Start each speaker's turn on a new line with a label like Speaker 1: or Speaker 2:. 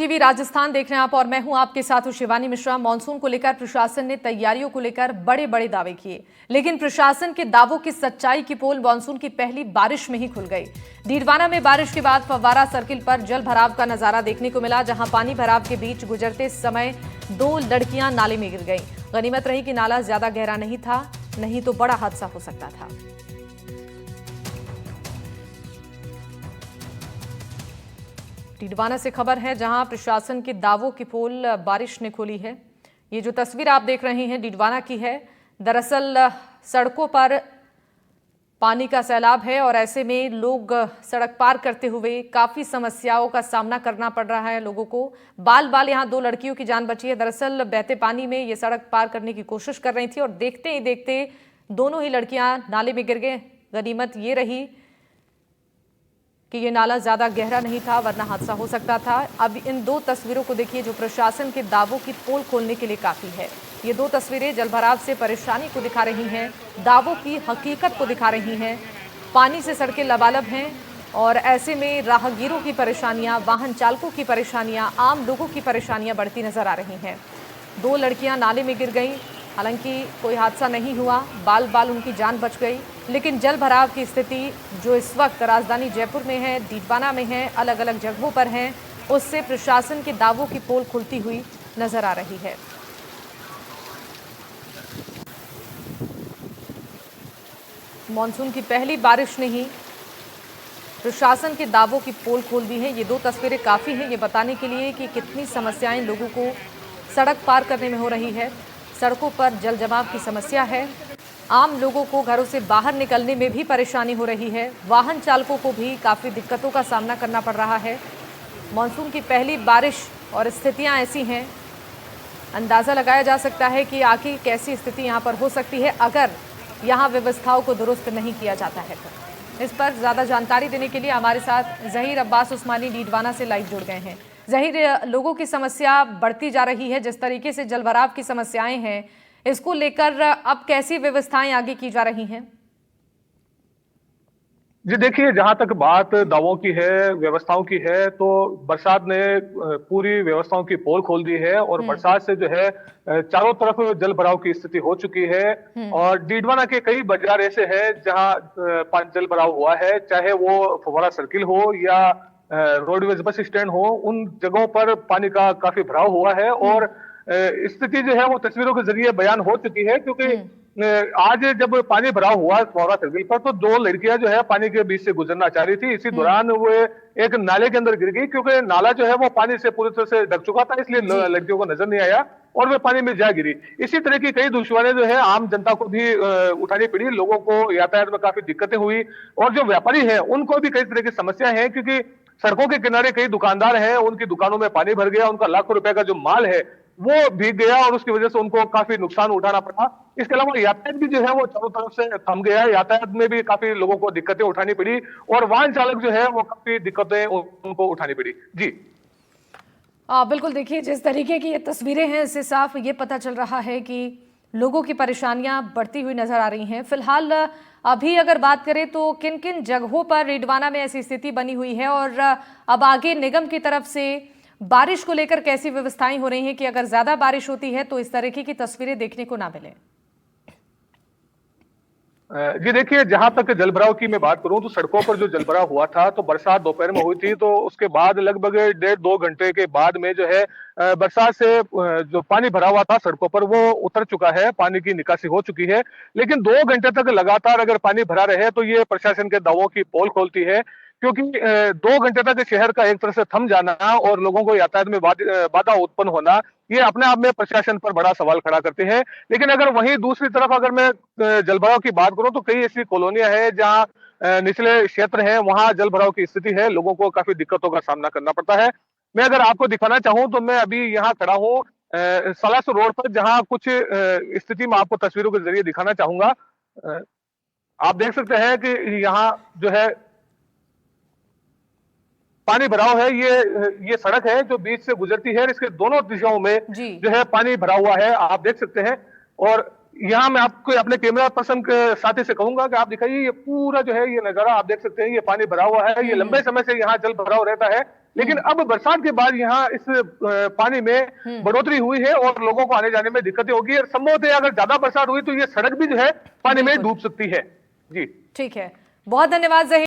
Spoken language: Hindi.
Speaker 1: टीवी राजस्थान देख रहे हैं आप और मैं हूं आपके साथ हूं शिवानी मिश्रा। मानसून को लेकर प्रशासन ने तैयारियों को लेकर बड़े बड़े दावे किए, लेकिन प्रशासन के दावों की सच्चाई की पोल मानसून की पहली बारिश में ही खुल गई। डीडवाना में बारिश के बाद फव्वारा सर्किल पर जल भराव का नजारा देखने को मिला, जहां पानी भराव के बीच गुजरते समय 2 लड़कियां नाले में गिर गईं। गनीमत रही कि नाला ज्यादा गहरा नहीं था, नहीं तो बड़ा हादसा हो सकता था। डीडवाना से खबर है, जहां प्रशासन के दावों की पोल बारिश ने खोली है। ये जो तस्वीर आप देख रहे हैं डीडवाना की है। दरअसल सड़कों पर पानी का सैलाब है और ऐसे में लोग सड़क पार करते हुए काफी समस्याओं का सामना करना पड़ रहा है लोगों को। बाल बाल यहाँ 2 लड़कियों की जान बची है। दरअसल बहते पानी में ये सड़क पार करने की कोशिश कर रही थी और देखते ही देखते दोनों ही लड़कियां नाले में गिर गए। गनीमत ये रही कि ये नाला ज्यादा गहरा नहीं था, वरना हादसा हो सकता था। अब इन 2 तस्वीरों को देखिए जो प्रशासन के दावों की पोल खोलने के लिए काफी है। ये 2 तस्वीरें जलभराव से परेशानी को दिखा रही हैं, दावों की हकीकत को दिखा रही हैं। पानी से सड़कें लबालब हैं और ऐसे में राहगीरों की परेशानियां, वाहन चालकों की परेशानियां, आम लोगों की परेशानियां बढ़ती नजर आ रही हैं। 2 लड़कियां नाले में गिर गई, हालांकि कोई हादसा नहीं हुआ, बाल बाल उनकी जान बच गई, लेकिन जल भराव की स्थिति जो इस वक्त राजधानी जयपुर में है, डीडवाना में है, अलग अलग जगहों पर है, उससे प्रशासन के दावों की पोल खुलती हुई नजर आ रही है। मॉनसून की पहली बारिश ने ही प्रशासन के दावों की पोल खोल दी है। ये 2 तस्वीरें काफी हैं ये बताने के लिए कि कितनी समस्याएं लोगों को सड़क पार करने में हो रही है। सड़कों पर जल जमाव की समस्या है, आम लोगों को घरों से बाहर निकलने में भी परेशानी हो रही है, वाहन चालकों को भी काफ़ी दिक्कतों का सामना करना पड़ रहा है। मॉनसून की पहली बारिश और स्थितियां ऐसी हैं, अंदाज़ा लगाया जा सकता है कि आखिर कैसी स्थिति यहां पर हो सकती है अगर यहां व्यवस्थाओं को दुरुस्त नहीं किया जाता है तो। इस पर ज़्यादा जानकारी देने के लिए हमारे साथ ज़हीर अब्बास उस्मानी डीडवाना से लाइव जुड़ गए हैं। ज़हीर, लोगों की समस्या बढ़ती जा रही है, जिस तरीके से जलभराव की समस्याएं हैं, इसको लेकर अब कैसी व्यवस्थाएं आगे की जा रही हैं?
Speaker 2: जी देखिए, जहां तक बात दावों की है, व्यवस्थाओं की है, तो बरसात ने पूरी व्यवस्थाओं की पोल खोल दी है और बरसात से जो है चारों तरफ जल भराव की स्थिति हो चुकी है। और डीडवाना के कई बाजार ऐसे हैं जहां जल भराव हुआ है, चाहे वो फव्वारा सर्किल हो या रोडवेज बस स्टैंड हो, उन जगहों पर पानी का काफी भराव हुआ है। और स्थिति जो है वो तस्वीरों के जरिए बयान हो चुकी है, क्योंकि आज जब पानी भराव हुआ फव्वारा सर्किल पर, तो 2 लड़कियां जो है पानी के बीच से गुजरना चाह रही थी। इसी दौरान वो एक नाले के अंदर गिर गई, क्योंकि नाला जो है वो पानी से पूरी तरह से ढक चुका था, इसलिए लड़कियों को नजर नहीं आया और वे पानी में जा गिरी। इसी तरह की कई दुश्वारियां जो है आम जनता को भी उठानी पड़ी, लोगों को यातायात में काफी दिक्कतें हुई। और जो व्यापारी हैं उनको भी कई तरह की समस्या है, क्योंकि सड़कों के किनारे कई दुकानदार हैं, उनकी दुकानों में पानी भर गया, उनका लाखों रुपए का जो माल है वो भीग गया और उसकी वजह से उनको काफी नुकसान उठाना पड़ा। इसके अलावा यातायात भी जो है वो चारों तरफ से थम गया है, यातायात में भी काफी लोगों को दिक्कतें उठानी पड़ी और वाहन चालक जो है वो काफी दिक्कतें उनको उठानी पड़ी। जी
Speaker 1: बिल्कुल, देखिए जिस तरीके की ये तस्वीरें हैं, इससे साफ ये पता चल रहा है कि लोगों की परेशानियां बढ़ती हुई नजर आ रही हैं। फिलहाल अभी अगर बात करें तो किन किन जगहों पर डीडवाना में ऐसी स्थिति बनी हुई है और अब आगे निगम की तरफ से बारिश को लेकर कैसी व्यवस्थाएं हो रही हैं कि अगर ज्यादा बारिश होती है तो इस तरीके की तस्वीरें देखने को ना मिले?
Speaker 2: जी देखिए, जहां तक जलभराव की मैं बात करूं तो सड़कों पर जो जलभराव हुआ था, तो बरसात दोपहर में हुई थी, तो उसके बाद लगभग 1.5-2 घंटे के बाद में जो है बरसात से जो पानी भरा हुआ था सड़कों पर वो उतर चुका है, पानी की निकासी हो चुकी है। लेकिन 2 घंटे तक लगातार अगर पानी भरा रहे तो ये प्रशासन के दावों की पोल खोलती है, क्योंकि 2 घंटे तक शहर का एक तरह से थम जाना और लोगों को यातायात में बाधा उत्पन्न होना, ये अपने आप में प्रशासन पर बड़ा सवाल खड़ा करते हैं। लेकिन अगर वहीं दूसरी तरफ अगर मैं जलभराव की बात करूं तो कई ऐसी कॉलोनियां हैं जहां निचले क्षेत्र हैं, वहां जलभराव की स्थिति है, लोगों को काफी दिक्कतों का सामना करना पड़ता है। मैं अगर आपको दिखाना चाहूं तो मैं अभी यहाँ खड़ा हूँ सलास रोड पर, जहां कुछ स्थिति मैं आपको तस्वीरों के जरिए दिखाना चाहूंगा। अ, आप देख सकते हैं कि यहाँ जो है पानी भराव है, ये सड़क है जो बीच से गुजरती है और इसके दोनों दिशाओं में
Speaker 1: जी।
Speaker 2: जो है पानी भरा हुआ है, आप देख सकते हैं। और यहाँ मैं आपको अपने कैमरा पर्सन के साथी से कहूंगा कि आप दिखाइए, ये पूरा जो है ये नजारा आप देख सकते हैं, ये पानी भरा हुआ है। ये लंबे समय से यहाँ जल भराव रहता है, लेकिन अब बरसात के बाद यहाँ इस पानी में बढ़ोतरी हुई है और लोगों को आने जाने में दिक्कतें होगी। और संभवतः अगर ज्यादा बरसात हुई तो ये सड़क भी जो है पानी में डूब सकती है। जी
Speaker 1: ठीक है, बहुत धन्यवाद जहीर।